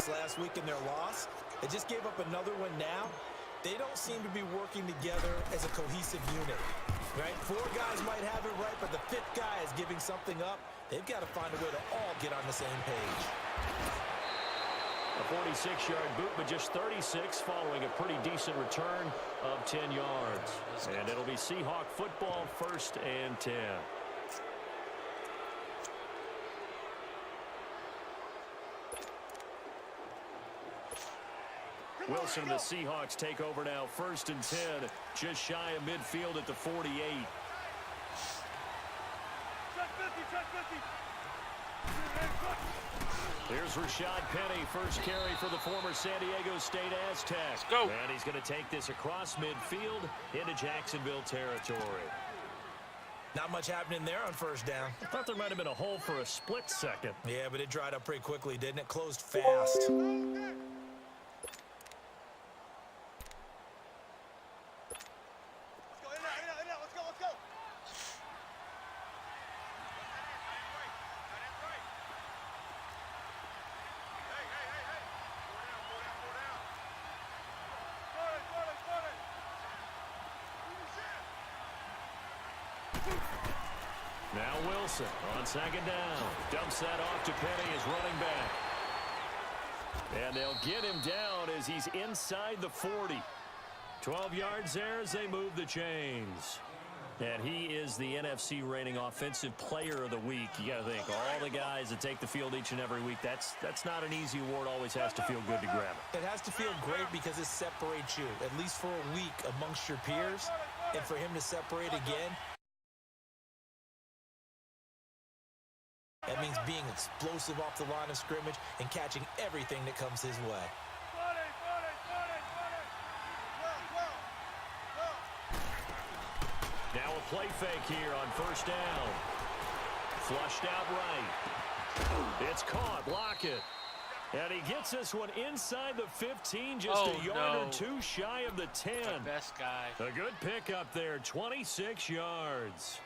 Last week in their loss, they just gave up another one now. They don't seem to be working together as a cohesive unit, right? Four guys might have it right, but the fifth guy is giving something up. They've got to find a way to all get on the same page. A 46-yard boot, but just 36 following a pretty decent return of 10 yards. And it'll be Seahawk football, 1st and 10. Wilson and the Seahawks take over now, 1st and 10, just shy of midfield at the 48. Here's Rashad Penny, first carry for the former San Diego State Aztec. Let's go. And he's going to take this across midfield into Jacksonville territory. Not much happening there on 1st down. I thought there might have been a hole for a split second. Yeah, but it dried up pretty quickly, didn't it? Closed fast. Now Wilson on 2nd down. Dumps that off to Penny as running back. And they'll get him down as he's inside the 40. 12 yards there as they move the chains. And he is the NFC reigning offensive player of the week. You got to think, all the guys that take the field each and every week, that's not an easy award. Always has to feel good to grab it. It has to feel great because it separates you, at least for a week, amongst your peers. And for him to separate again, that means being explosive off the line of scrimmage and catching everything that comes his way. Now a play fake here on 1st down. Flushed out right. It's caught. Block it. And he gets this one inside the 15, just a yard or two shy of the 10. The best guy. A good pickup there, 26 yards.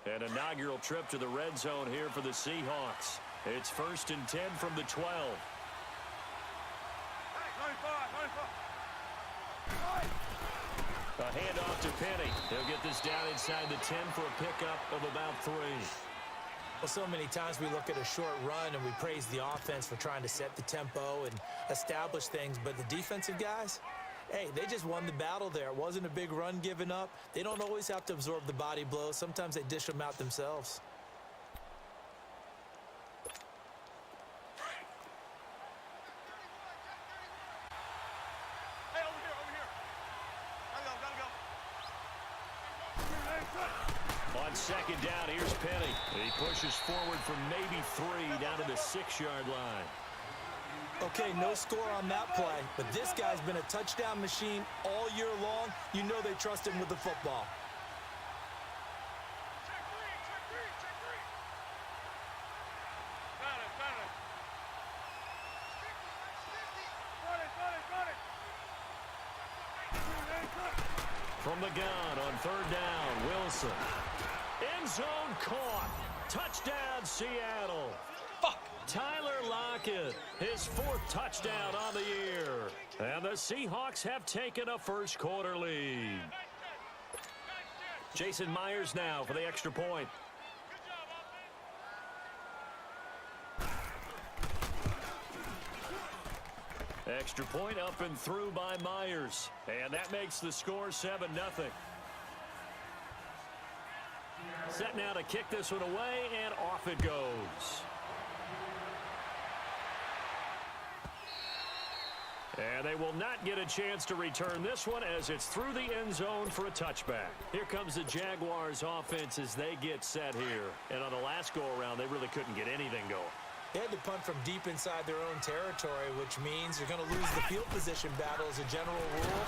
An inaugural trip to the red zone here for the Seahawks. It's 1st and 10 from the 12. A handoff to Penny. He'll get this down inside the 10 for a pickup of about 3. Well, so many times we look at a short run and we praise the offense for trying to set the tempo and establish things, but the defensive guys, hey, they just won the battle there. It wasn't a big run given up. They don't always have to absorb the body blows. Sometimes they dish them out themselves. On 2nd down, here's Penny. He pushes forward from maybe 3 down to the 6-yard line. Okay, no score on that play, but this guy's been a touchdown machine all year long. You know they trust him with the football. From the gun on 3rd down, Wilson. End zone caught. Touchdown, Seattle. Tyler Lockett, his 4th touchdown on the year. And the Seahawks have taken a first-quarter lead. Jason Myers now for the extra point. Extra point up and through by Myers. And that makes the score 7-0. Set now to kick this one away, and off it goes. And they will not get a chance to return this one as it's through the end zone for a touchback. Here comes the Jaguars offense as they get set here. And on the last go-around, they really couldn't get anything going. They had to punt from deep inside their own territory, which means you're going to lose the field position battle as a general rule.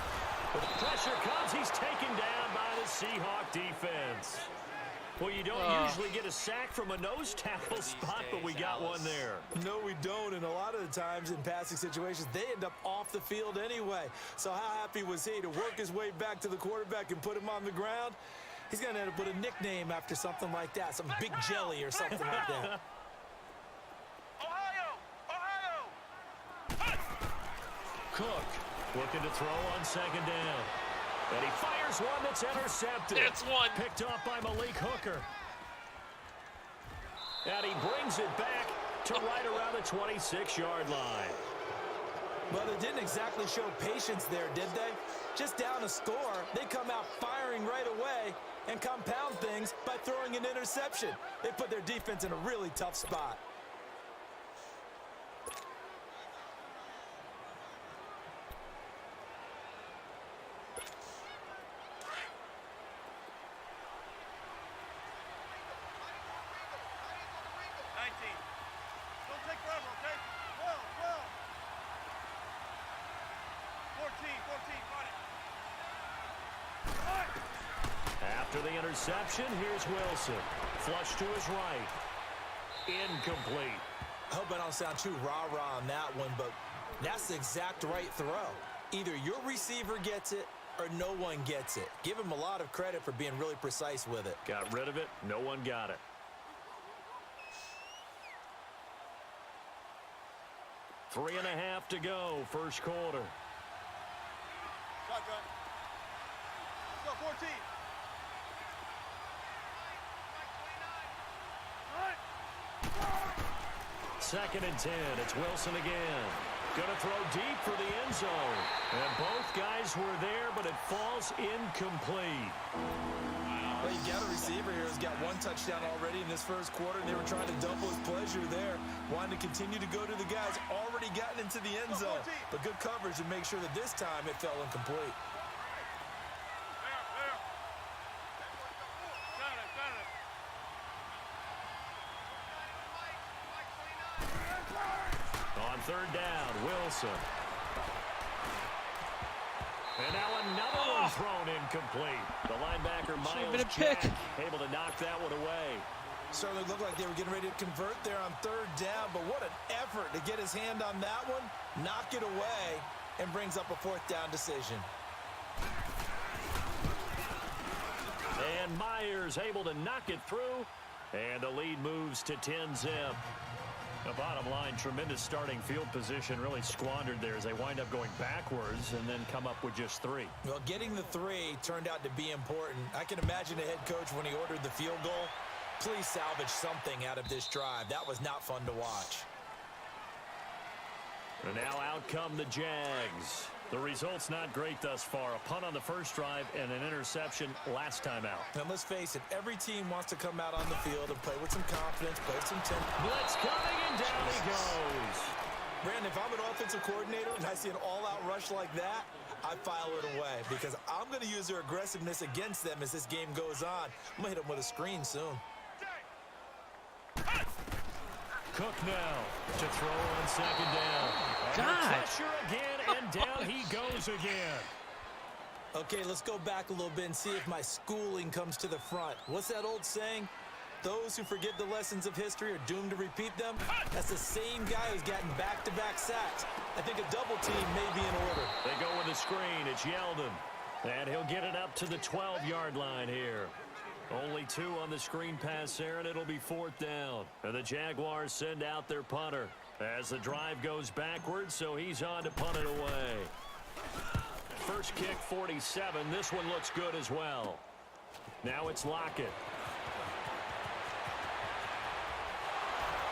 But the pressure comes. He's taken down by the Seahawk defense. Well, you don't usually get a sack from a nose tackle spot, but we got one there. No, we don't, and a lot of the times in passing situations, they end up off the field anyway. So how happy was he to work his way back to the quarterback and put him on the ground? He's going to end up with a nickname after something like that, some Big Jelly or something like that. Cook looking to throw on second down. And he fires one that's intercepted. That's one. Picked off by Malik Hooker. And he brings it back to right around the 26-yard line. Well, they didn't exactly show patience there, did they? Just down a score, they come out firing right away and compound things by throwing an interception. They put their defense in a really tough spot. After the interception, here's Wilson. Flush to his right. Incomplete. I hope I don't sound too rah-rah on that one, but that's the exact right throw. Either your receiver gets it or no one gets it. Give him a lot of credit for being really precise with it. Got rid of it. No one got it. 3.5 to go, first quarter. Shotgun. Let's go, 14. Second and 10. It's Wilson again. Going to throw deep for the end zone. And both guys were there, but it falls incomplete. Well, you got a receiver here who's got one touchdown already in this first quarter, and they were trying to double his pleasure there. Wanted to continue to go to the guys already gotten into the end zone. But good coverage to make sure that this time it fell incomplete. On third down, Wilson. And now another one thrown incomplete. The linebacker, Miles Jack, able to knock that one away. Certainly looked like they were getting ready to convert there on third down, but what an effort to get his hand on that one, knock it away, and brings up a fourth down decision. And Myers able to knock it through, and the lead moves to 10-zip. The bottom line, tremendous starting field position, really squandered there as they wind up going backwards and then come up with just 3. Well, getting the 3 turned out to be important. I can imagine the head coach when he ordered the field goal. Please salvage something out of this drive. That was not fun to watch. And now out come the Jags. The result's not great thus far. A punt on the first drive and an interception last time out. And let's face it, every team wants to come out on the field and play with some confidence, play with some tempo. Blitz coming, and down he goes. Brandon, if I'm an offensive coordinator and I see an all-out rush like that, I file it away because I'm going to use their aggressiveness against them as this game goes on. I'm going to hit them with a screen soon. Cook now to throw on second down. Pressure again, and down he goes again. Okay, let's go back a little bit and see if my schooling comes to the front. What's that old saying? Those who forget the lessons of history are doomed to repeat them. That's the same guy who's gotten back-to-back sacks. I think a double team may be in order. They go with the screen. It's Yeldon. And he'll get it up to the 12-yard line here. Only 2 on the screen pass there, and it'll be fourth down. And the Jaguars send out their punter as the drive goes backwards, so he's on to punt it away. First kick, 47. This one looks good as well. Now it's Lockett.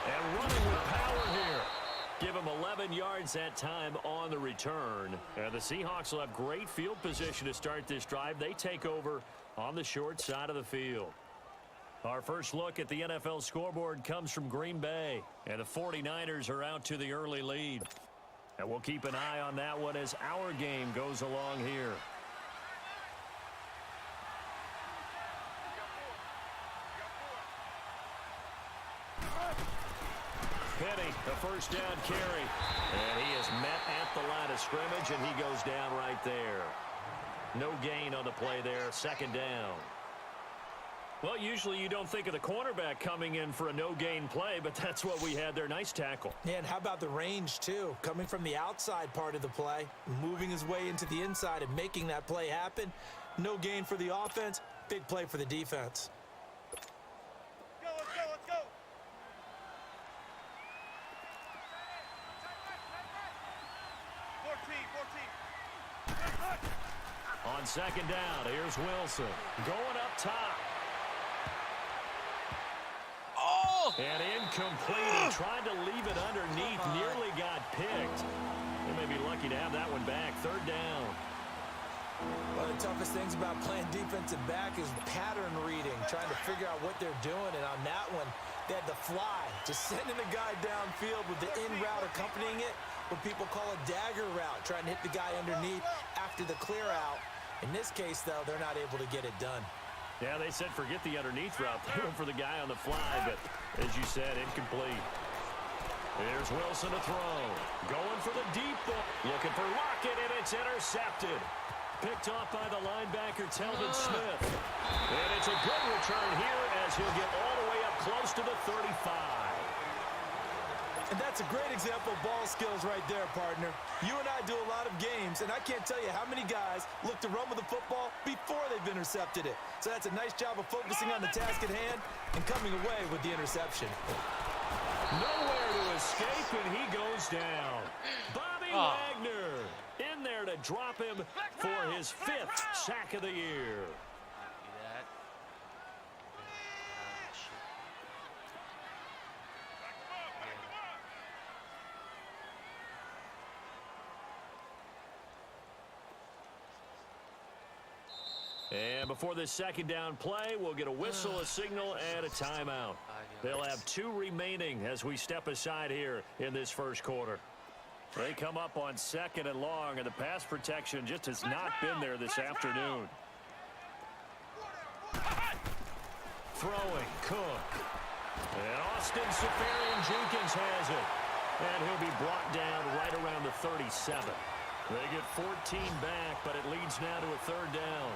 And running with power here. Give him 11 yards that time on the return. And the Seahawks will have great field position to start this drive. They take over on the short side of the field. Our first look at the NFL scoreboard comes from Green Bay. And the 49ers are out to the early lead. And we'll keep an eye on that one as our game goes along here. Penny, the first down carry. And he is met at the line of scrimmage, and he goes down right there. No gain on the play there, second down. Well, usually you don't think of the cornerback coming in for a no-gain play, but that's what we had there. Nice tackle. Yeah, and how about the range, too? Coming from the outside part of the play, moving his way into the inside and making that play happen. No gain for the offense, big play for the defense. Go, let's go, let's go. On second down, here's Wilson. Going up top. Oh! And incomplete. He tried to leave it underneath. Nearly got picked. They may be lucky to have that one back. Third down. One of the toughest things about playing defensive back is pattern reading, trying to figure out what they're doing. And on that one, they had the fly, just sending the guy downfield with the in route accompanying it, what people call a dagger route, trying to hit the guy underneath after the clear out. In this case, though, they're not able to get it done. Yeah, they said forget the underneath route. They went for the guy on the fly, but as you said, incomplete. Here's Wilson to throw. Going for the deep ball. Looking for Lockett, and it's intercepted. Picked off by the linebacker, Telvin Smith. And it's a good return here as he'll get all the way up close to the 35. And that's a great example of ball skills right there, partner. You and I do a lot of games, and I can't tell you how many guys look to run with the football before they've intercepted it. So that's a nice job of focusing on the task at hand and coming away with the interception. Nowhere to escape, and he goes down. Bobby Wagner in there to drop him for his 5th sack of the year. And before this second down play, we'll get a whistle, a signal, and a timeout. They'll have 2 remaining as we step aside here in this first quarter. They come up on second and long, and the pass protection just has not been there this afternoon. Throwing, Cook. And Austin Safarian-Jenkins has it. And he'll be brought down right around the 37. They get 14 back, but it leads now to a third down.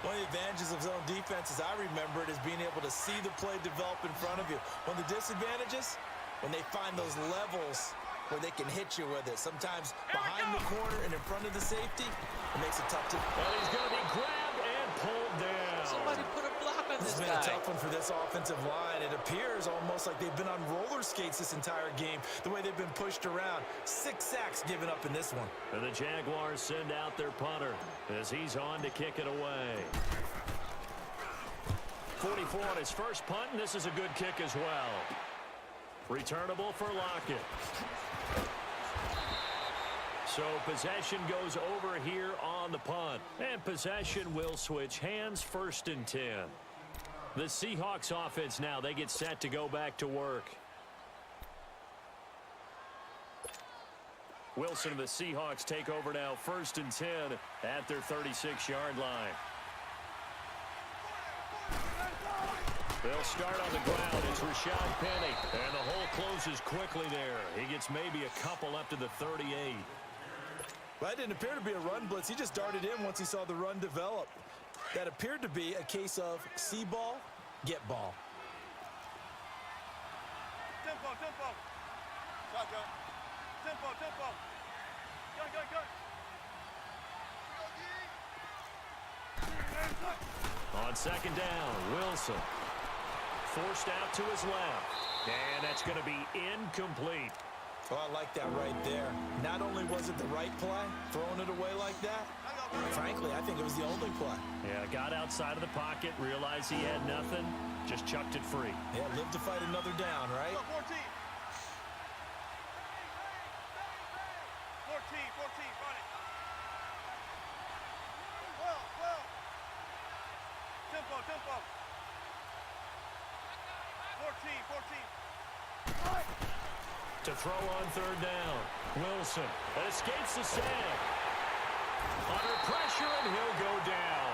One of the advantages of zone defense, as I remember it, is being able to see the play develop in front of you. One of the disadvantages, when they find those levels where they can hit you with it. Sometimes behind the corner and in front of the safety, it makes it tough to... Well, he's going to be grabbed and pulled down. Somebody put a block on this It's been guy. a tough one for this offensive line. It appears almost like they've been on roller skates this entire game, the way they've been pushed around. 6 sacks given up in this one. And the Jaguars send out their punter as he's on to kick it away. 44 on his first punt, and this is a good kick as well. Returnable for Lockett. So possession goes over here on the punt. And possession will switch hands, 1st and 10. The Seahawks offense now, they get set to go back to work. Wilson and the Seahawks take over now, 1st and 10 at their 36-yard line. They'll start on the ground. It's Rashad Penny. And the hole closes quickly there. He gets maybe a couple up to the 38. Well, that didn't appear to be a run blitz. He just darted in once he saw the run develop. That appeared to be a case of see ball, get ball. Tempo, tempo. Shotgun. Tempo, tempo. Gun, gun, gun. On second down, Wilson. Forced out to his left. And that's going to be incomplete. Oh, I like that right there. Not only was it the right play, throwing it away like that, frankly, I think it was the only play. Yeah, got outside of the pocket, realized he had nothing, just chucked it free. Yeah, live to fight another down, right? 14. 14, 14, run it. Well. Tempo, tempo. 14. To throw on third down, Wilson escapes the sack. Under pressure, and he'll go down.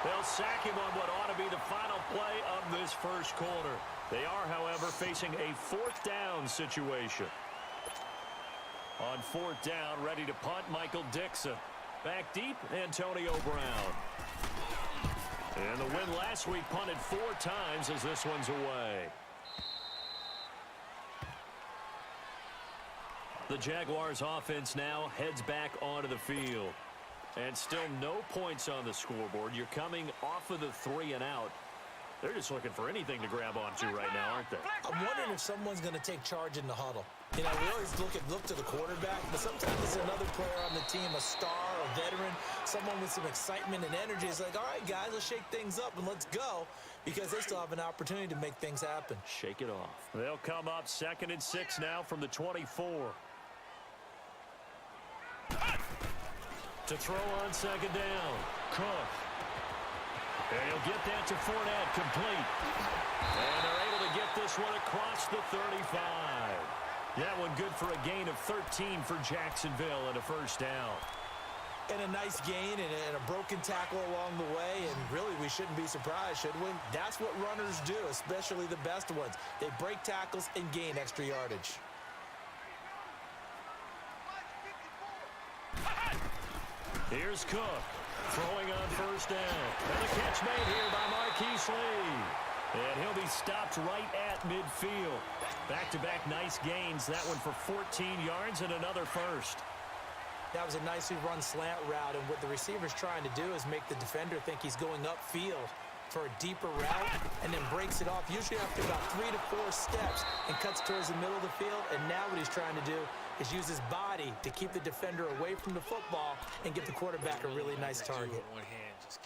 They'll sack him on what ought to be the final play of this first quarter. They are, however, facing a 4th down situation. On 4th down, ready to punt, Michael Dixon. Back deep, Antonio Brown. And the win last week punted 4 times as this one's away. The Jaguars offense now heads back onto the field. And still no points on the scoreboard. You're coming off of the 3 and out. They're just looking for anything to grab onto right now, aren't they? I'm wondering if someone's going to take charge in the huddle. You know, we always look to the quarterback, but sometimes it's another player on the team, a star, a veteran, someone with some excitement and energy. It's like, all right, guys, let's shake things up and let's go, because they still have an opportunity to make things happen. Shake it off. They'll come up 2nd and 6 now from the 24. To throw on 2nd down. Cook. And he'll get that to Fournette, complete. And they're able to get this one across the 35. That one good for a gain of 13 for Jacksonville and a first down. And a nice gain and a broken tackle along the way, and really we shouldn't be surprised, should we? That's what runners do, especially the best ones. They break tackles and gain extra yardage. Here's Cook. Throwing on first down. And the catch made here by Marquise Lee. And he'll be stopped right at midfield. Back-to-back nice gains. That one for 14 yards and another first. That was a nicely run slant route, and what the receiver's trying to do is make the defender think he's going upfield for a deeper route and then breaks it off, usually after about 3 to 4 steps, and cuts towards the middle of the field. And now what he's trying to do is use his body to keep the defender away from the football and give the quarterback a really nice target.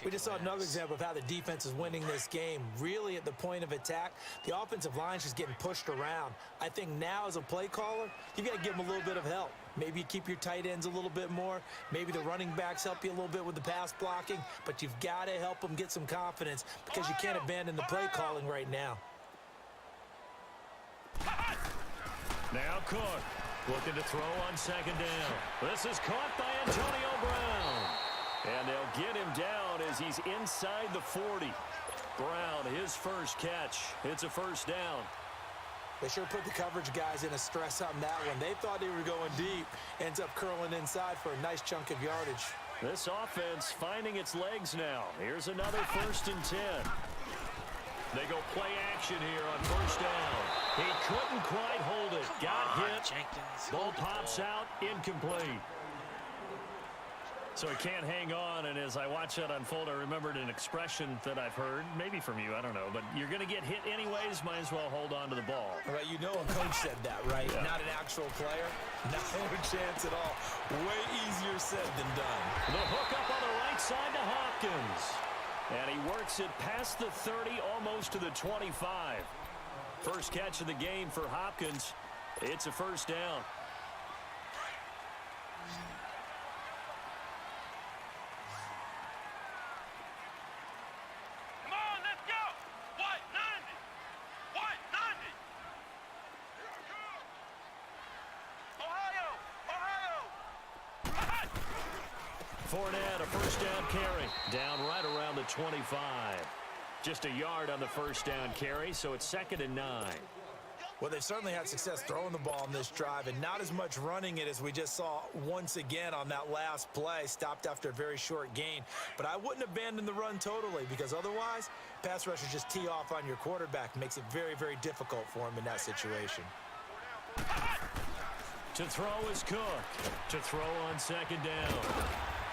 We just saw another example of how the defense is winning this game. Really at the point of attack, the offensive line's just getting pushed around. I think now as a play caller, you've got to give them a little bit of help. Maybe you keep your tight ends a little bit more. Maybe the running backs help you a little bit with the pass blocking. But you've got to help them get some confidence, because you can't abandon the play calling right now. Now Cook looking to throw on 2nd down. This is caught by Antonio Brown. And they'll get him down as he's inside the 40. Brown, his first catch. It's a first down. They sure put the coverage guys in a stress on that one. They thought they were going deep. Ends up curling inside for a nice chunk of yardage. This offense finding its legs now. Here's another 1st and 10. They go play action here on first down. He couldn't quite hold it. Got hit. Jenkins. Ball pops out. Incomplete. So he can't hang on, and as I watch that unfold, I remembered an expression that I've heard, maybe from you, I don't know, but you're going to get hit anyways, might as well hold on to the ball. Right, you know a coach said that, right? Yeah. Not an actual player. No chance at all. Way easier said than done. The hook up on the right side to Hopkins. And he works it past the 30, almost to the 25. First catch of the game for Hopkins. It's a first down. Fournette, a first down carry. Down right around the 25. Just a yard on the first down carry, so it's 2nd and 9. Well, they've certainly had success throwing the ball on this drive, and not as much running it as we just saw once again on that last play. Stopped after a very short gain. But I wouldn't abandon the run totally, because otherwise, pass rushers just tee off on your quarterback. Makes it very, very difficult for him in that situation. To throw is Cook. To throw on 2nd down.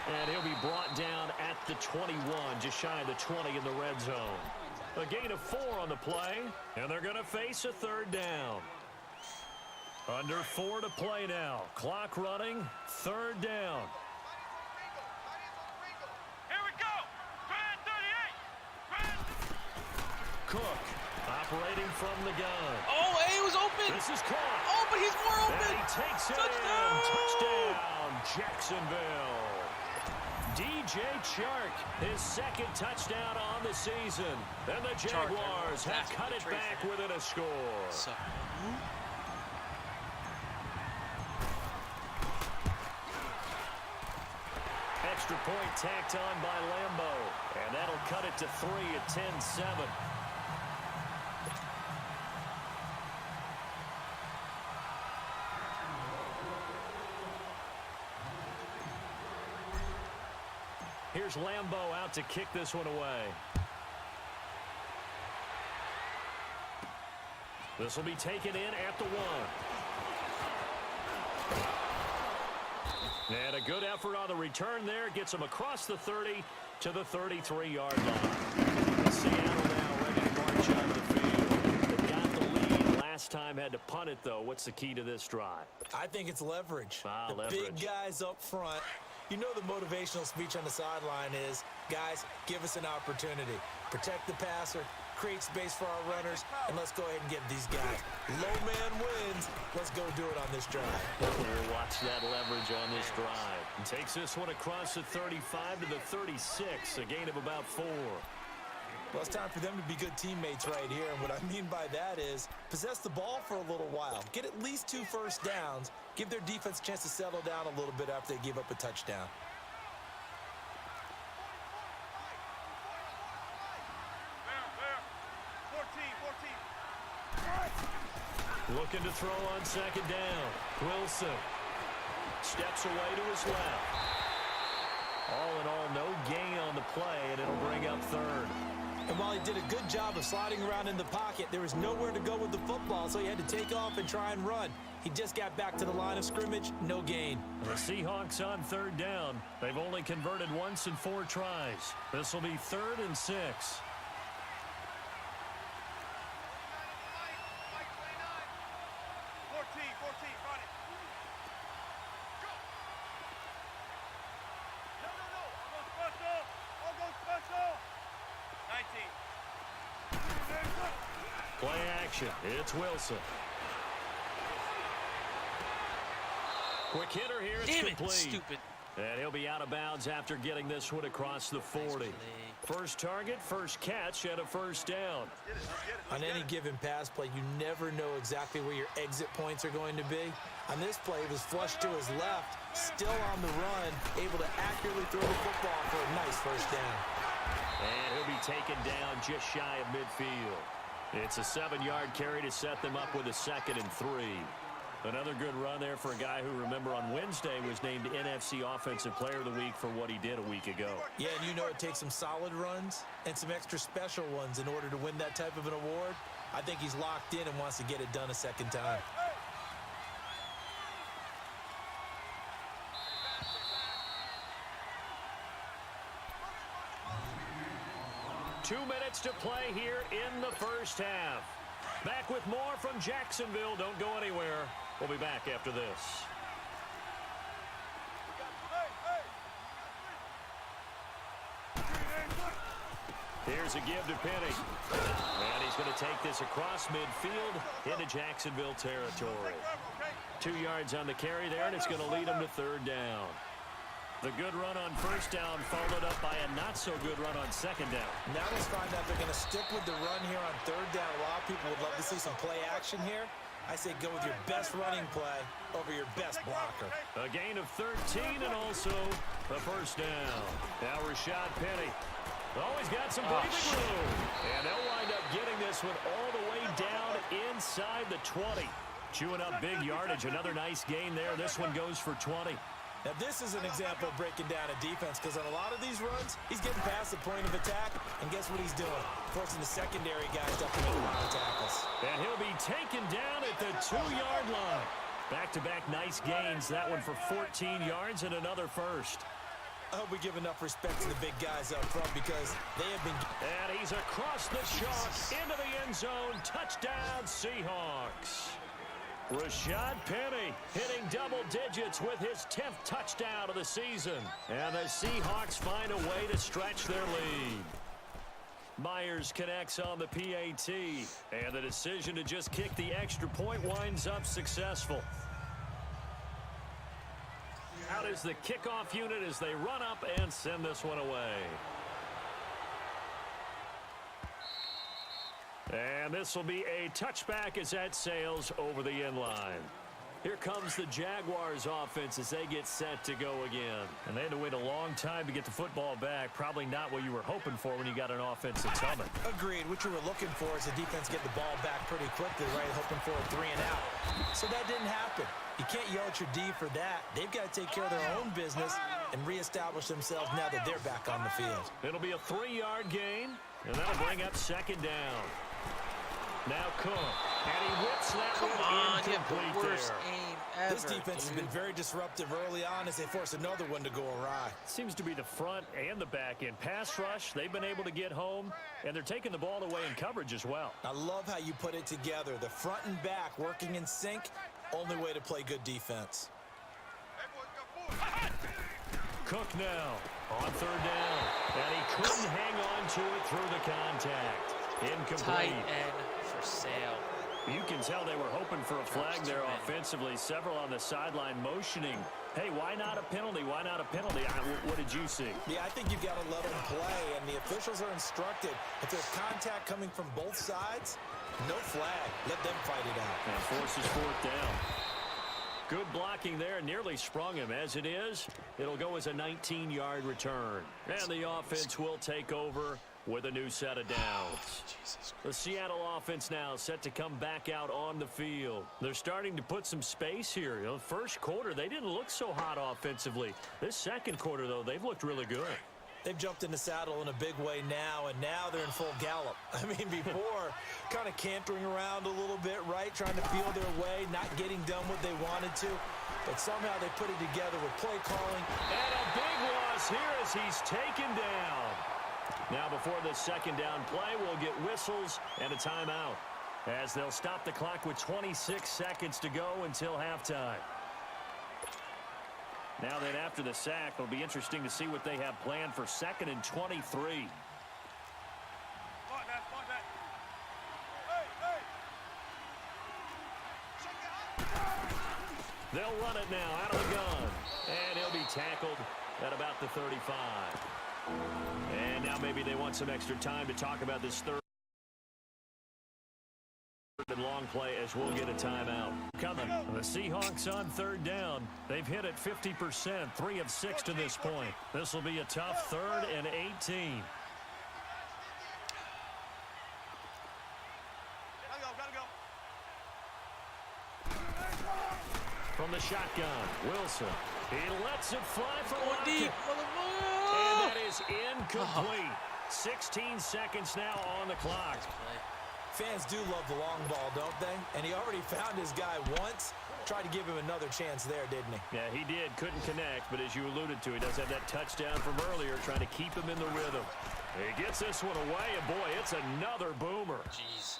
And he'll be brought down at the 21, just shy of the 20 in the red zone. A gain of 4 on the play, and they're going to face a 3rd down. Under 4 to play now. Clock running, 3rd down. Here we go. Grand 38. Cook operating from the gun. Oh, he was open. This is caught. Oh, but he's more And open. he takes it Touchdown! in. Touchdown, Jacksonville. DJ Chark, his 2nd touchdown on the season. And the Jaguars have cut it back within a score. Extra point tacked on by Lambo. And that'll cut it to 3 at 10-7. Here's Lambo out to kick this one away. This will be taken in at the 1. And a good effort on the return there. Gets him across the 30 to the 33-yard line. Seattle now ready to march out of the field. They got the lead. Last time had to punt it, though. What's the key to this drive? I think it's leverage. The big guys up front. You know the motivational speech on the sideline is, guys, give us an opportunity. Protect the passer, create space for our runners, and let's go ahead and get these guys. Low man wins. Let's go do it on this drive. We'll watch that leverage on this drive. And takes this one across the 35 to the 36, a gain of about 4. Well, it's time for them to be good teammates right here, and what I mean by that is possess the ball for a little while. Get at least 2 first downs. Give their defense a chance to settle down a little bit after they give up a touchdown. Looking to throw on second down. Wilson steps away to his left. All in all, no gain on the play, and it'll bring up 3rd. And while he did a good job of sliding around in the pocket, there was nowhere to go with the football, so he had to take off and try and run. He just got back to the line of scrimmage, no gain. The Seahawks on 3rd down. They've only converted once in 4 tries. This will be 3rd and 6. Play action. It's Wilson. Quick hitter here. It's Damn it, complete. stupid. And he'll be out of bounds after getting this one across the 40. First target, first catch, and a first down. On any given pass play, you never know exactly where your exit points are going to be. On this play, he was flushed to his left, still on the run, able to accurately throw the football for a nice first down. And he'll be taken down just shy of midfield. It's a 7-yard carry to set them up with a 2nd and 3. Another good run there for a guy who, remember, on Wednesday was named NFC Offensive Player of the Week for what he did a week ago. Yeah, and you know it takes some solid runs and some extra special ones in order to win that type of an award. I think he's locked in and wants to get it done a second time. Two minutes to play here in the first half. Back with more from Jacksonville. Don't go anywhere. We'll be back after this. Here's a give to Penny. And he's going to take this across midfield into Jacksonville territory. 2 yards on the carry there, and it's going to lead him to 3rd down. The good run on first down followed up by a not-so-good run on second down. Now let's find out if they're going to stick with the run here on 3rd down. A lot of people would love to see some play action here. I say go with your best running play over your best blocker. A gain of 13 and also the first down. Now Rashad Penny. Always got some breathing room. And they'll wind up getting this one all the way down inside the 20. Chewing up big yardage. Another nice gain there. This one goes for 20. Now, this is an example of breaking down a defense because on a lot of these runs, he's getting past the point of attack, and guess what he's doing? Forcing the secondary guys up to make a lot of tackles. And he'll be taken down at the 2-yard line. Back-to-back nice gains. That one for 14 yards and another first. I hope we give enough respect to the big guys up front because they have been... And he's across the chalk into the end zone. Touchdown, Seahawks. Rashad Penny hitting double digits with his 10th touchdown of the season. And the Seahawks find a way to stretch their lead. Myers connects on the PAT. And the decision to just kick the extra point winds up successful. Out is the kickoff unit as they run up and send this one away. And this will be a touchback as that sails over the end line. Here comes the Jaguars offense as they get set to go again. And they had to wait a long time to get the football back. Probably not what you were hoping for when you got an offense that's humming. Agreed. What you were looking for is the defense get the ball back pretty quickly, right? Hoping for a 3 and out. So that didn't happen. You can't yell at your D for that. They've got to take care of their own business and reestablish themselves now that they're back on the field. It'll be a 3-yard gain, and that'll bring up second down. Now Cook. And he whips that Come one on, you have incomplete the worst there. aim ever. This defense has been very disruptive early on as they force another one to go awry. Seems to be the front and the back end. Pass rush, they've been able to get home, and they're taking the ball away in coverage as well. I love how you put it together. The front and back working in sync, only way to play good defense. Cook now on third down, and he couldn't hang on to it through the contact. Incomplete. Tight end for sale. You can tell they were hoping for a flag there offensively. Several on the sideline motioning. Hey, why not a penalty? Why not a penalty? What did you see? Yeah, I think you've got to let them play, and the officials are instructed. If there's contact coming from both sides, no flag. Let them fight it out. And forces fourth down. Good blocking there. Nearly sprung him. As it is, it'll go as a 19-yard return. And the offense will take over with a new set of downs. The Seattle offense now set to come back out on the field. They're starting to put some space here. You know, first quarter, they didn't look so hot offensively. This second quarter, though, they've looked really good. They've jumped in the saddle in a big way now, and now they're in full gallop. I mean, before, kind of cantering around a little bit, right? Trying to feel their way, not getting done what they wanted to. But somehow they put it together with play calling. And a big loss here as he's taken down. Now before the second down play, we'll get whistles and a timeout as they'll stop the clock with 26 seconds to go until halftime. Now then, after the sack, it'll be interesting to see what they have planned for 2nd and 23. They'll run it now out of the gun. And he'll be tackled at about the 35. And now maybe they want some extra time to talk about this third and long play as we'll get a timeout. Coming. The Seahawks on third down. They've hit it 50%, 3 of 6 to this point. This will be a tough 3rd and 18. From the shotgun, Wilson. He lets it fly for Going deep. And that is incomplete. 16 seconds now on the clock. Fans do love the long ball, don't they? And he already found his guy once. Tried to give him another chance there, didn't he? Yeah, he did. Couldn't connect, but as you alluded to, he does have that touchdown from earlier, trying to keep him in the rhythm. He gets this one away, and boy, it's another boomer. Jeez.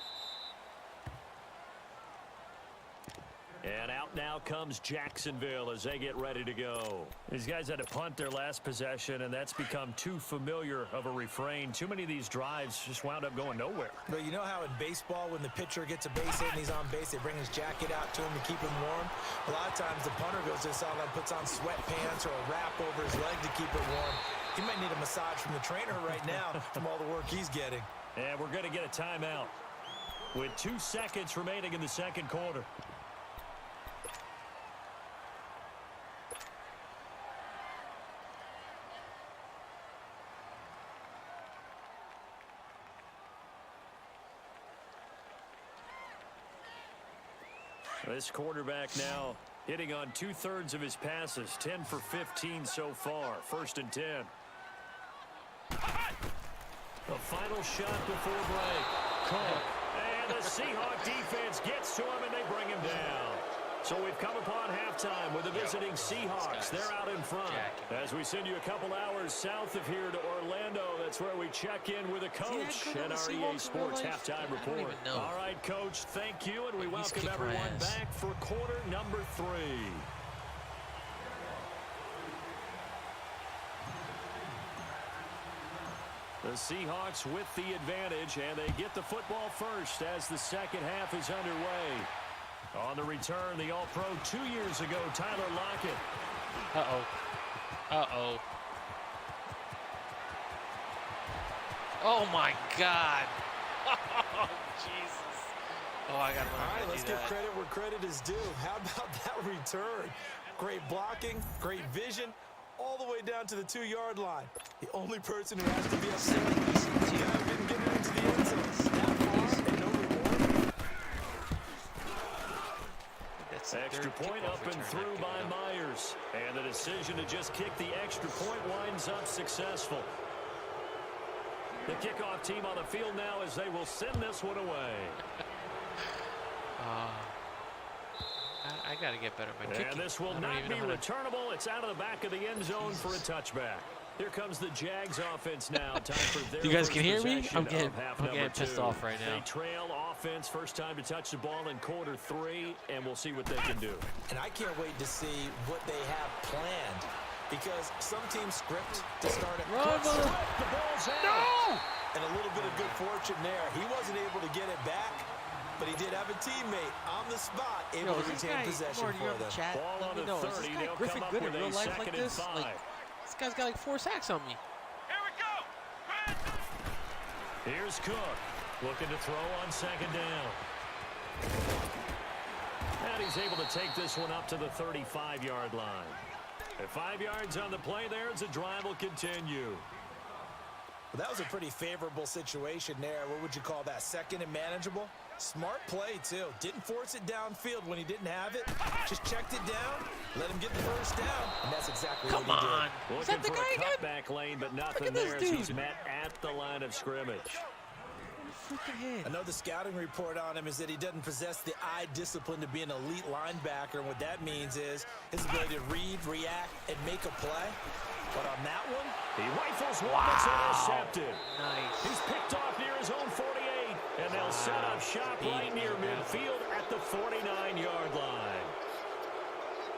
And out now comes Jacksonville as they get ready to go. These guys had to punt their last possession, and that's become too familiar of a refrain. Too many of these drives just wound up going nowhere. But you know how in baseball, when the pitcher gets a base hit and he's on base, they bring his jacket out to him to keep him warm? A lot of times the punter goes to the sideline, puts on sweatpants or a wrap over his leg to keep it warm. He might need a massage from the trainer right now from all the work he's getting. And we're going to get a timeout with 2 seconds remaining in the second quarter. This quarterback now hitting on 2/3 of his passes, 10 for 15 so far. 1st and 10. The final shot before break. Cook. And the Seahawk defense gets to him, and they bring him down. So we've come upon halftime with the visiting Seahawks. They're out in front. As we send you a couple hours south of here to Orlando, that's where we check in with a coach and our EA Sports halftime report. All right, Coach, thank you, and we welcome everyone back for quarter number 3. The Seahawks with the advantage, and they get the football first as the second half is underway. On the return, the All-Pro 2 years ago, Tyler Lockett. Uh-oh. Oh, my God. Oh, Jesus. Oh, I got to learn. All right, let's give credit where credit is due. How about that return? Great blocking, great vision, all the way down to the 2-yard line. The only person who has to be upset is the guy who didn't get it into the end zone. That far and no reward. Extra point up and through by Myers. And the decision to just kick the extra point winds up successful. The kickoff team on the field now as they will send this one away. I got to get better at my kicking. And this will not be returnable. It's out of the back of the end zone for a touchback. Here comes the Jags offense now. Time for their You guys can hear me? I'm getting pissed two. off right now. They trail offense. First time to touch the ball in quarter 3, and we'll see what they can do. And I can't wait to see what they have planned, because some teams script to start at The ball's out. And a little bit of good fortune there. He wasn't able to get it back, but he did have a teammate on the spot able to retain possession for them. Chat, Ball on the 30. They'll come up with a second and 5. This guy's got like 4 sacks on me. Here we go. Here's Cook looking to throw on second down. And he's able to take this one up to the 35-yard line. At 5 yards on the play there, as the drive will continue. Well, that was a pretty favorable situation there. What would you call that? Second and manageable? Smart play, too. Didn't force it downfield when he didn't have it. Just checked it down, let him get the first down, and that's exactly what he did. Come on. Is that the Looking guy for a again? cutback lane, but nothing there as he's met at the line of scrimmage. Another scouting report on him is that he doesn't possess the eye discipline to be an elite linebacker, and what that means is his ability to read, react, and make a play. But on that one, he rifles one that's intercepted. Nice. He's picked off near his own 48, and they'll set up shop right near midfield at the 49-yard line.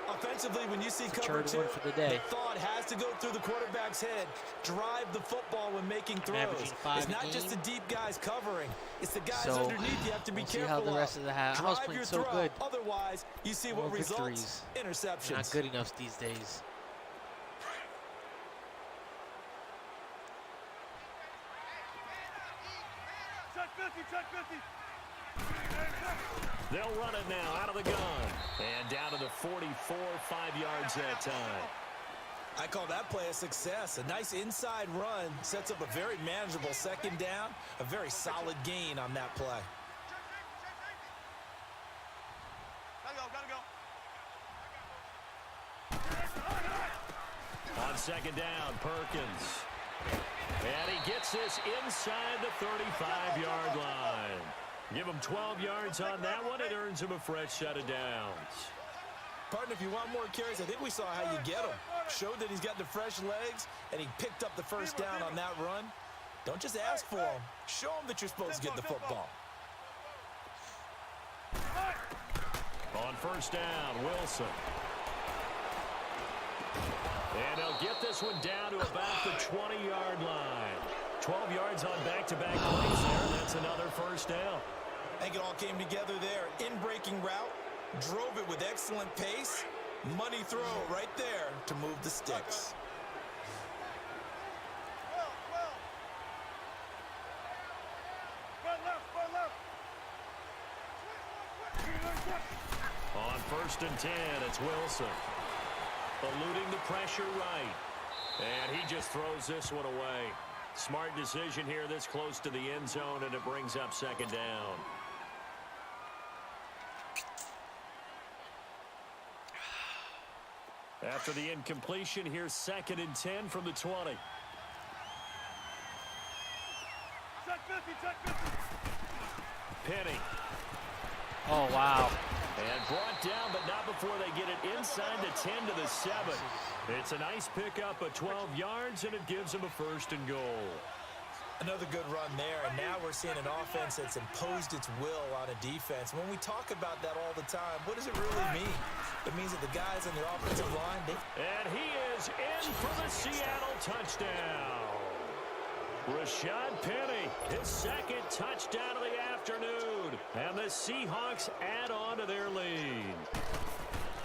Offensively, when you see cover 2, for the day. The thought has to go through the quarterback's head. Drive the football when making throws. It's not just the deep guys covering. It's the guys underneath you have to be careful see how the rest of the half. I was Drive playing your so throw. good. Otherwise, you see what results. Interceptions. Not good enough these days. Check 50. They'll run it now out of the gun. And down to the 44, 5 yards that time. I call that play a success. A nice inside run sets up a very manageable second down. A very solid gain on that play. Gotta go. On second down, Perkins. And he gets this inside the 35-yard line. Give him 12 yards on that one. It earns him a fresh set of downs. Partner, if you want more carries, I think we saw how you get him. Showed that he's got the fresh legs, and he picked up the first down on that run. Don't just ask for him. Show him that you're supposed to get the football. On first down, Wilson. And they'll get this one down to about the 20-yard line. 12 yards on back-to-back plays there. That's another first down. I think it all came together there. In-breaking route, drove it with excellent pace. Money throw right there to move the sticks. On first and 10, it's Wilson. Eluding the pressure right. And he just throws this one away. Smart decision here this close to the end zone, and it brings up second down. After the incompletion, here's second and 10 from the 20. Check 50. Penny. Oh, wow. And brought down, but not before they get it inside the 10 to the 7. It's a nice pickup of 12 yards, and it gives them a first and goal. Another good run there, and now we're seeing an offense that's imposed its will on a defense. When we talk about that all the time, what does it really mean? It means that the guys on their offensive line, and he is in for the Seattle touchdown. Rashad Penny, his second touchdown of the afternoon. And the Seahawks add on to their lead.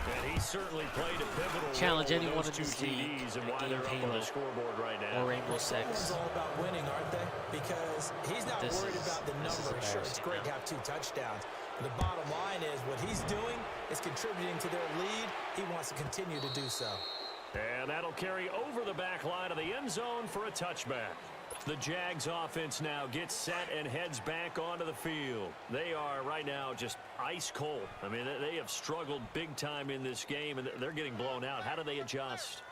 And he certainly played a pivotal Challenge role anyone with in those this two league TDs and why they're up on the scoreboard right now. Or Rainbow It's Six. all about winning, aren't they? Because he's not worried about the numbers. Sure, it's great to have 2 touchdowns. But the bottom line is what he's doing is contributing to their lead. He wants to continue to do so. And that'll carry over the back line of the end zone for a touchback. The Jags offense now gets set and heads back onto the field. They are right now just ice cold. I mean, they have struggled big time in this game, and they're getting blown out. How do they adjust?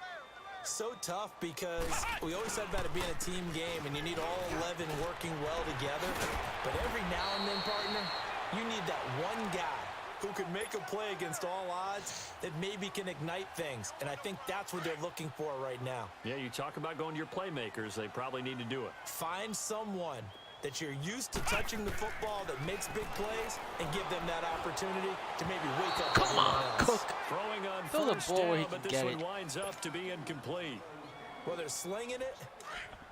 So tough because we always said about it being a team game, and you need all 11 working well together. But every now and then, partner, you need that one guy who can make a play against all odds that maybe can ignite things. And I think that's what they're looking for right now. Yeah, you talk about going to your playmakers. They probably need to do it. Find someone that you're used to touching the football that makes big plays and give them that opportunity to maybe wake up. Come on, Cook. Throwing on Throw the first ball where he down, can but this get one it. winds up to be incomplete. Well, they're slinging it,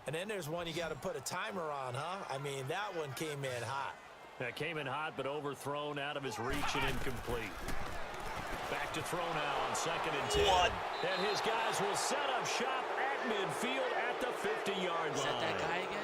and then there's one you got to put a timer on, huh? I mean, that one came in hot. That came in hot, but overthrown out of his reach and incomplete. Back to throw now on 2nd and 10. What? And his guys will set up shop at midfield at the 50-yard line. Is that guy again?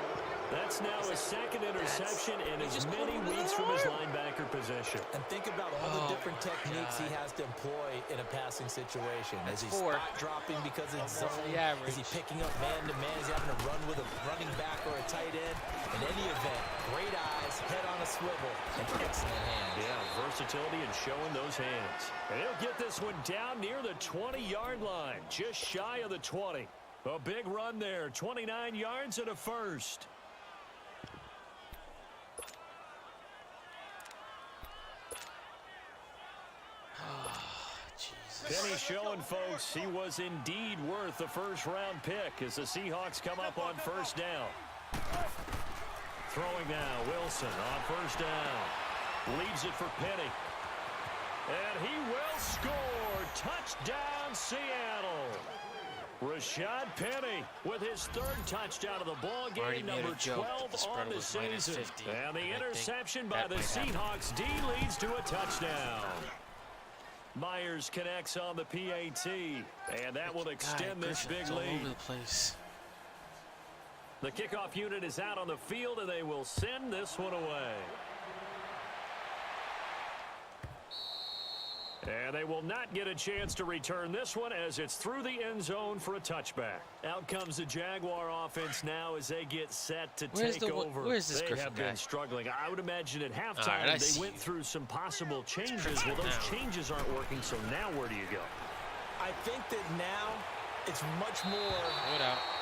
That's now his second interception in as many weeks from his linebacker position. And think about all the different techniques he has to employ in a passing situation. Is he four. spot dropping because it's zone? the average. Is he picking up man-to-man? Is he having to run with a running back or a tight end? In any event, great eyes, head on a swivel, and excellent hands. Yeah, versatility and showing those hands. And he'll get this one down near the 20-yard line, just shy of the 20. A big run there, 29 yards and a first. Penny showing folks he was indeed worth the first-round pick as the Seahawks come up on first down. Throwing now, Wilson on first down. Leaves it for Penny. And he will score. Touchdown, Seattle. Rashad Penny with his third touchdown of the ball game, number 12 on the season. And the interception by the Seahawks D leads to a touchdown. Myers connects on the PAT, and that will extend this big lead. All over the place. The kickoff unit is out on the field, and they will send this one away. And they will not get a chance to return this one as it's through the end zone for a touchback. Out comes the Jaguar offense now as they get set to take over. Where's this They have been struggling. I would imagine at halftime they went through some possible changes. Well, those changes aren't working, so now where do you go? I think that now it's much more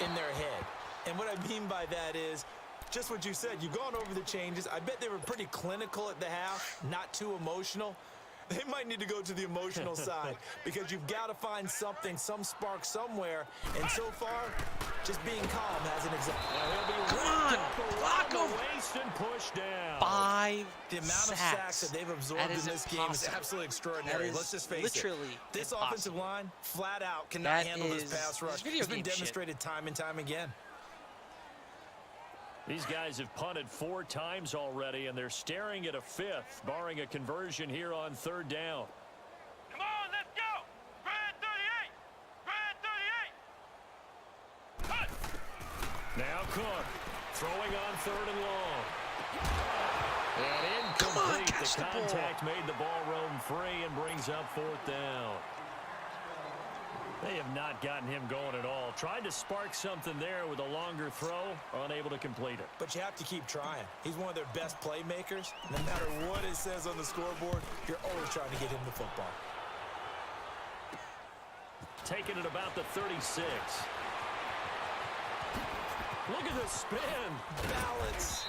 in their head. And what I mean by that is just what you said. You've gone over the changes. I bet they were pretty clinical at the half, not too emotional. They might need to go to the emotional side because you've got to find something, some spark somewhere. And so far, just being calm hasn't exactly. Come on, block him. Waist and push down. 5 The amount of sacks that they've absorbed in this game is absolutely extraordinary. Let's just face it. This offensive line, flat out, cannot handle this pass rush. It's been demonstrated time and time again. These guys have punted 4 times already, and they're staring at a 5th, barring a conversion here on 3rd down. Come on, let's go! Brad 38! Brad 38! Cut! Now Cook, throwing on 3rd and long. And incomplete. The contact made the ball roam free and brings up 4th down. They have not gotten him going at all. Tried to spark something there with a longer throw, unable to complete it. But you have to keep trying. He's one of their best playmakers. No matter what it says on the scoreboard, you're always trying to get him the football. Taking it about the 36. Look at the spin. Balance.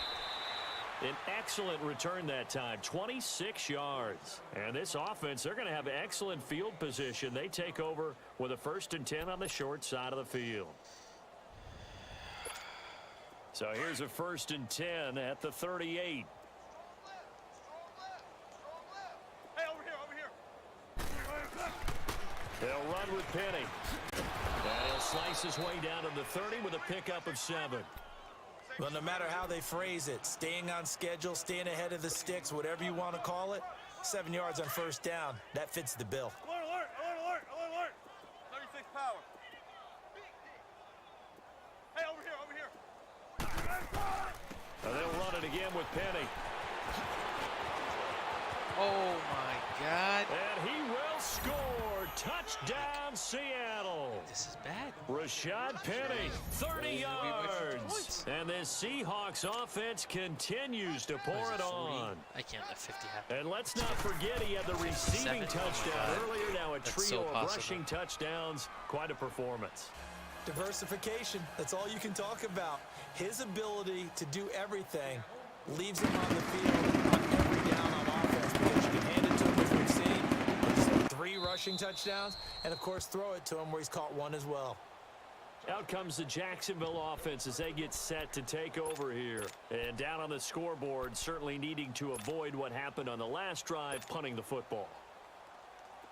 An excellent return that time, 26 yards. And this offense, they're going to have excellent field position. They take over with a 1st and 10 on the short side of the field. So here's a 1st and 10 at the 38. Hey, over here! They'll run with Penny. And he'll slice his way down to the 30 with a pickup of 7. Well, no matter how they phrase it, staying on schedule, staying ahead of the sticks, whatever you want to call it, 7 yards on 1st down, that fits the bill. Alert, alert, alert, alert, alert! 36 power. Hey, over here! And they'll run it again with Penny. Oh, my God. And he will score. Touchdown, Seattle. This is bad. Rashad Penny, 30 yards. And this Seahawks offense continues to pour it on. I can't let 50 happen. And let's not forget he had the receiving touchdown earlier. Now a trio of rushing touchdowns. Quite a performance. Diversification, that's all you can talk about. His ability to do everything leaves him on the field on every down on offense because you can hand it to him with rushing touchdowns, and, of course, throw it to him where he's caught one as well. Out comes the Jacksonville offense as they get set to take over here. And down on the scoreboard, certainly needing to avoid what happened on the last drive, punting the football.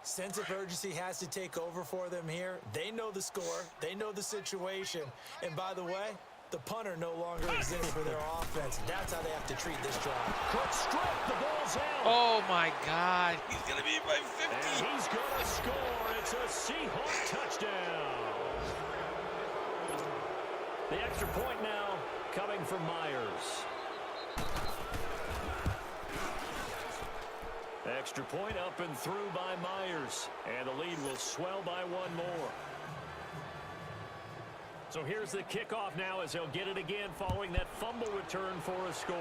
Sense of urgency has to take over for them here. They know the score. They know the situation. And by the way, the punter no longer exists for their offense. That's how they have to treat this drive. Quick strip, the ball's out. Oh, my God. He's going to be by 50. And he's going to score. It's a Seahawk touchdown. The extra point now coming from Myers. Extra point up and through by Myers. And the lead will swell by one more. So here's the kickoff now as they'll get it again following that fumble return for a score.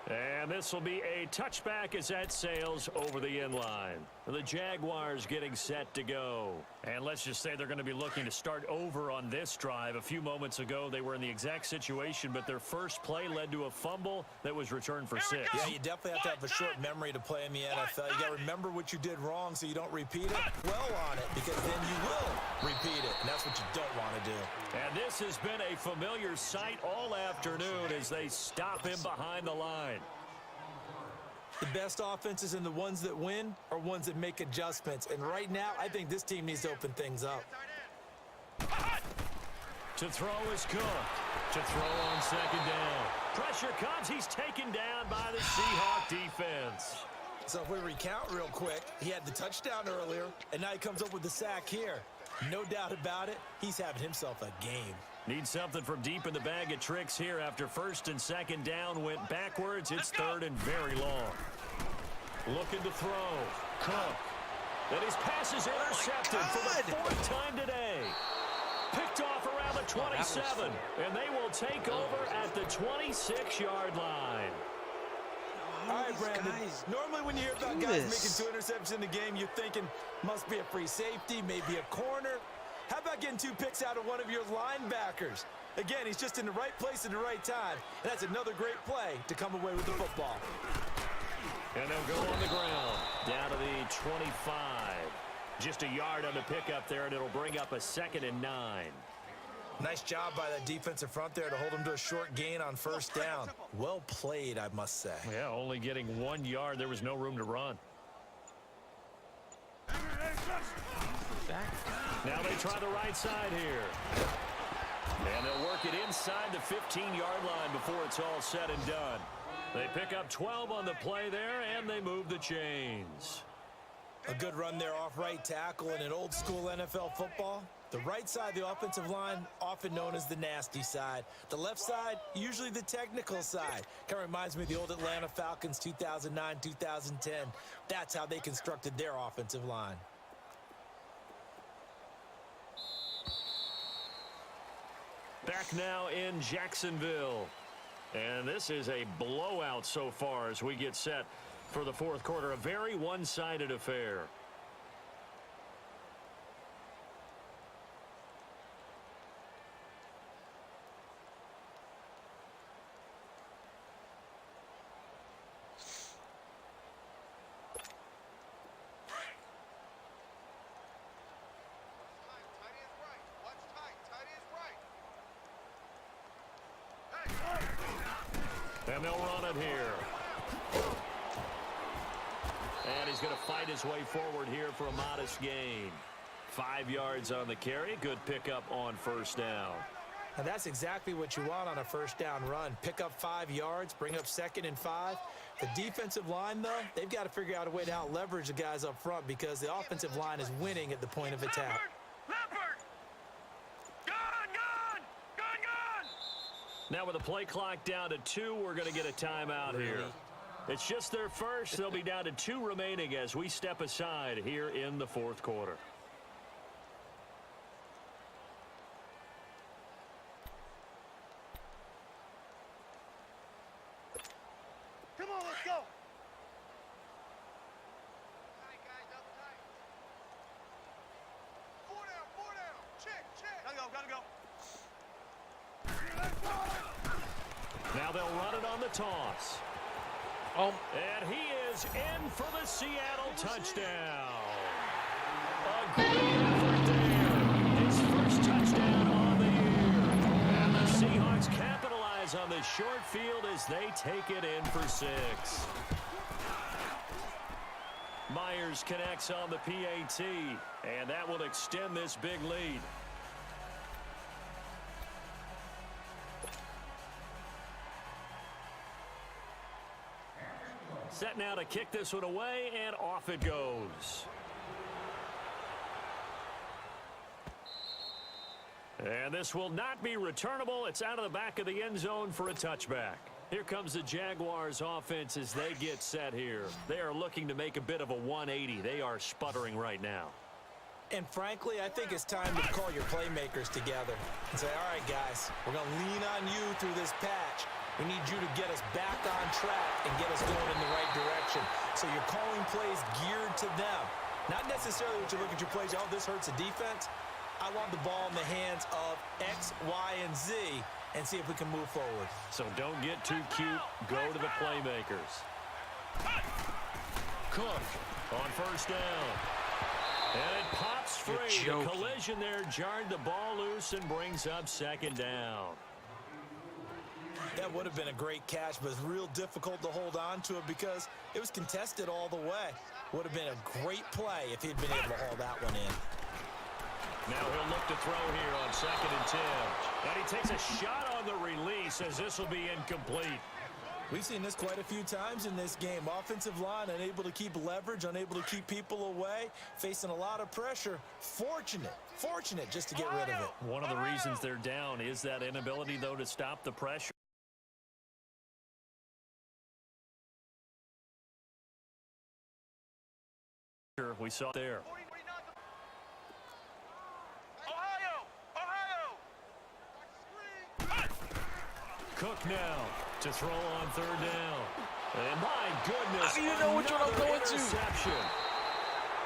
And this will be a touchback as that sails over the end line. The Jaguars getting set to go. And let's just say they're going to be looking to start over on this drive. A few moments ago, they were in the exact situation, but their first play led to a fumble that was returned for 6. Yeah, you definitely have to have a short memory to play in the NFL. You got to remember what you did wrong so you don't repeat it. Dwell on it, because then you will repeat it, and that's what you don't want to do. And this has been a familiar sight all afternoon as they stop him behind the line. The best offenses and the ones that win are ones that make adjustments. And right now, I think this team needs to open things up. To throw is Cook. To throw on second down. Pressure comes. He's taken down by the Seahawk defense. So if we recount real quick, he had the touchdown earlier, and now he comes up with the sack here. No doubt about it, he's having himself a game. Needs something from deep in the bag of tricks here after first and second down went backwards. It's third and very long. Looking to throw. Cook. And his pass is intercepted for the 4th time today. Picked off around the 27. And they will take over at the 26-yard line. All right, Brandon. Normally when you hear about guys making 2 interceptions in the game, you're thinking must be a free safety, maybe a corner. How about getting 2 picks out of one of your linebackers? Again, he's just in the right place at the right time. And that's another great play to come away with the football. And they'll go on the ground down to the 25. Just a yard on the pickup there, and it'll bring up a 2nd and 9. Nice job by that defensive front there to hold him to a short gain on first down. Well played, I must say. Yeah, only getting 1 yard. There was no room to run. Now they try the right side here. And they'll work it inside the 15-yard line before it's all said and done. They pick up 12 on the play there, and they move the chains. A good run there off right tackle in an old-school NFL football. The right side of the offensive line, often known as the nasty side. The left side, usually the technical side. Kind of reminds me of the old Atlanta Falcons 2009, 2010. That's how they constructed their offensive line. Back now in Jacksonville. And this is a blowout so far as we get set for the 4th quarter. A very one-sided affair. And they'll run it here. And he's going to fight his way forward here for a modest gain. 5 yards on the carry. Good pickup on first down. And that's exactly what you want on a first down run. Pick up 5 yards, bring up 2nd and 5. The defensive line, though, they've got to figure out a way to out-leverage the guys up front because the offensive line is winning at the point of attack. Now with the play clock down to 2, we're going to get a timeout here. It's just their first. They'll be down to 2 remaining as we step aside here in the 4th quarter. Come on, let's go. Gotta go. Now they'll run it on the toss. Oh. And he is in for the Seattle touchdown. A great effort there. His first touchdown on the year. And the Seahawks capitalize on this short field as they take it in for 6. Myers connects on the PAT, and that will extend this big lead. Set now to kick this one away, and off it goes. And this will not be returnable. It's out of the back of the end zone for a touchback. Here comes the Jaguars offense as they get set here. They are looking to make a bit of a 180. They are sputtering right now. And frankly, I think it's time to call your playmakers together and say, all right, guys, we're going to lean on you through this patch. We need you to get us back on track and get us going in the right direction. So you're calling plays geared to them. Not necessarily what you look at your plays, oh, this hurts the defense. I want the ball in the hands of X, Y, and Z and see if we can move forward. So don't get too cute. Go to the playmakers. Cook on first down. And it pops free. The collision there jarred the ball loose and brings up second down. That would have been a great catch, but it's real difficult to hold on to it because it was contested all the way. Would have been a great play if he'd been able to haul that one in. Now he'll look to throw here on 2nd and 10. And he takes a shot on the release as this will be incomplete. We've seen this quite a few times in this game. Offensive line unable to keep leverage, unable to keep people away, facing a lot of pressure. Fortunate just to get rid of it. One of the reasons they're down is that inability, though, to stop the pressure. We saw it there. Cook now to throw on 3rd down. And my goodness, I don't even know which one I'm going to.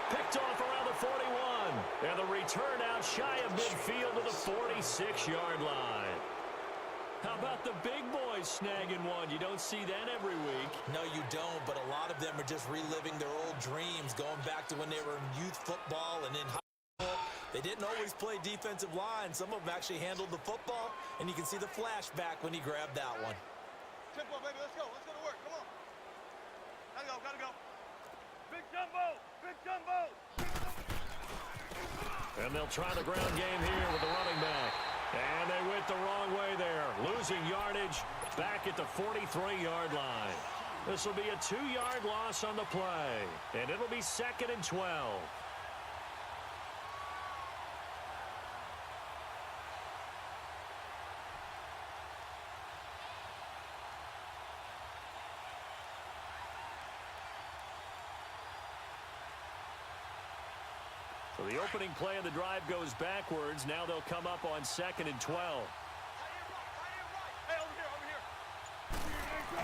Picked off around the 41. And the return out shy of midfield to the 46-yard line. How about the big boys snagging one? You don't see that every week. No, you don't, but a lot of them are just reliving their old dreams, going back to when they were in youth football and in high school. They didn't always play defensive line. Some of them actually handled the football, and you can see the flashback when he grabbed that one. Tempo, baby, let's go. Let's go to work. Come on. Gotta go. Big jumbo. Big jumbo. And they'll try the ground game here with the running back. And they went the wrong way there. Losing yardage back at the 43-yard line. This will be a 2-yard loss on the play. And it'll be 2nd and 12. So the opening play of the drive goes backwards. Now they'll come up on 2nd and 12. Hey, over here.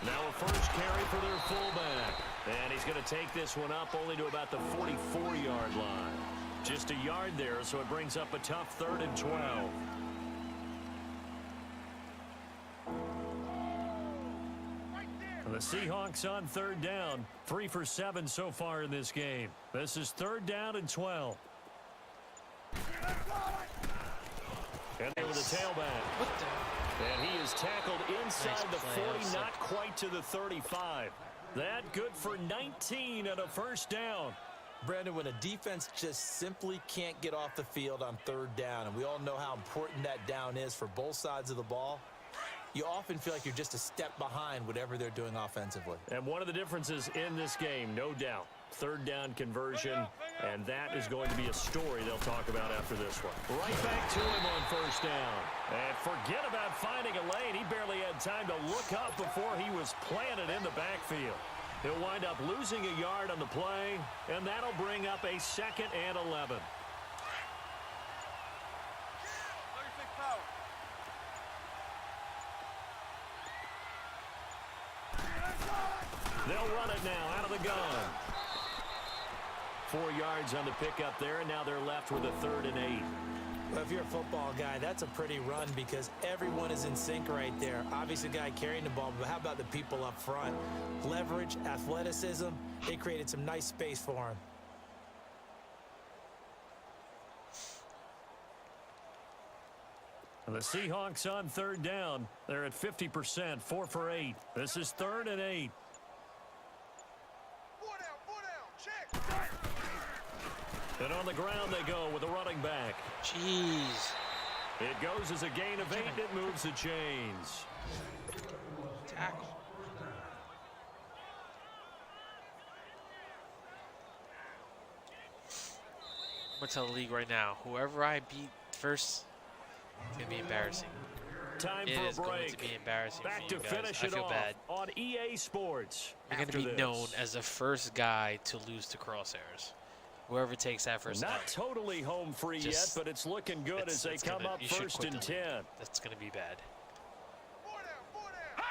Now a first carry for their fullback. And he's going to take this one up only to about the 44-yard line. Just a yard there, so it brings up a tough 3rd and 12. The Seahawks on 3rd down, 3 for 7 so far in this game. This is 3rd down and 12. And they with the tailback. What the? And he is tackled inside Nice the play, 40, also. not quite to the 35. That good for 19 and a first down. Brandon, when a defense just simply can't get off the field on 3rd down, and we all know how important that down is for both sides of the ball, you often feel like you're just a step behind whatever they're doing offensively. And one of the differences in this game, no doubt, 3rd down conversion, and that is going to be a story they'll talk about after this one. Right back to him on 1st down. And forget about finding a lane. He barely had time to look up before he was planted in the backfield. He'll wind up losing a yard on the play, and that'll bring up a 2nd and 11. They'll run it now out of the gun. 4 yards on the pickup there, and now they're left with a 3rd and 8. Well, if you're a football guy, that's a pretty run because everyone is in sync right there. Obviously, the guy carrying the ball, but how about the people up front? Leverage, athleticism, they created some nice space for him. The Seahawks on third down. They're at 50%, 4 for 8. This is 3rd and 8. Four down, check. And on the ground they go with a running back. Jeez. It goes as a gain of 8, and it moves the chains. Tackle. I'm going to tell the league right now, whoever I beat first, it's going to be embarrassing. Time It for is a going break. to be embarrassing Back for to you guys. finish I it feel off bad. on EA Sports. You're going to after be this. known as the first guy to lose to crosshairs. Whoever takes that first Not down. totally home free yet, Just- but it's looking good as they come up you should 1st quit and the 10. league. That's going to be bad. Four down.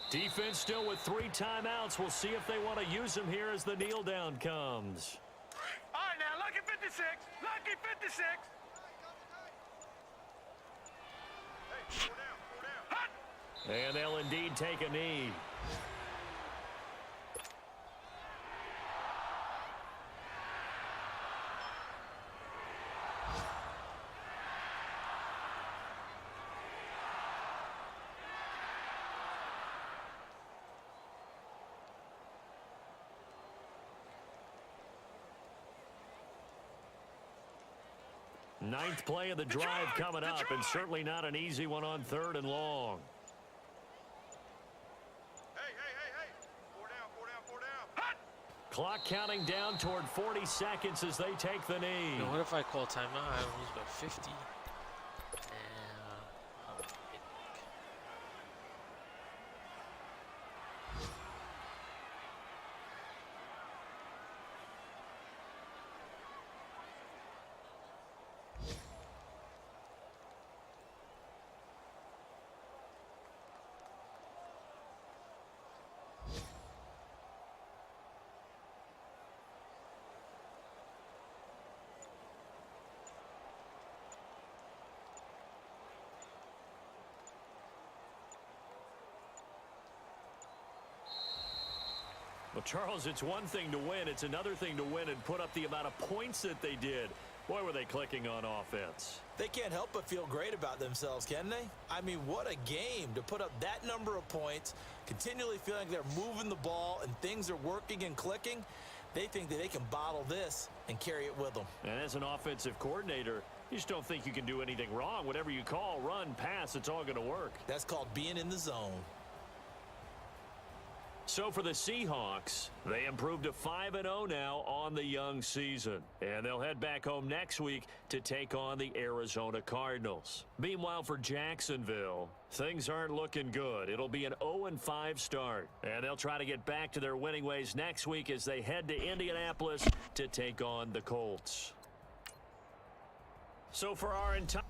Defense still with 3 timeouts. We'll see if they want to use them here as the kneel down comes. All right, now, lucky 56. Lucky 56. Hey, four down. Hot. And they'll indeed take a knee. Ninth play of the drive coming up, and certainly not an easy one on 3rd and long. Hey. Four down. Hot. Clock counting down toward 40 seconds as they take the knee. Now, what if I call timeout? I lose about 50. Well, Charles, it's one thing to win. It's another thing to win and put up the amount of points that they did. Boy, were they clicking on offense. They can't help but feel great about themselves, can they? I mean, what a game to put up that number of points, continually feeling like they're moving the ball and things are working and clicking. They think that they can bottle this and carry it with them. And as an offensive coordinator, you just don't think you can do anything wrong. Whatever you call, run, pass, it's all going to work. That's called being in the zone. So for the Seahawks, they improved to 5-0 now on the young season. And they'll head back home next week to take on the Arizona Cardinals. Meanwhile, for Jacksonville, things aren't looking good. It'll be an 0-5 start. And they'll try to get back to their winning ways next week as they head to Indianapolis to take on the Colts. So for our entire...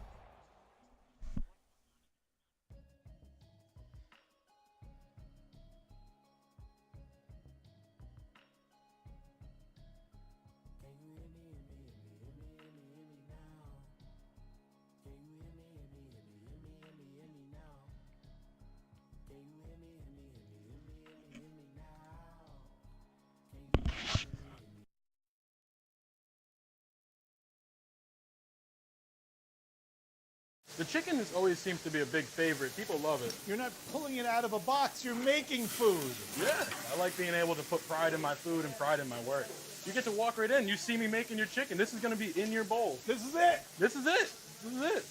The chicken always seems to be a big favorite. People love it. You're not pulling it out of a box. You're making food. Yeah. I like being able to put pride in my food and pride in my work. You get to walk right in. You see me making your chicken. This is going to be in your bowl. This is it. This is it. This is it.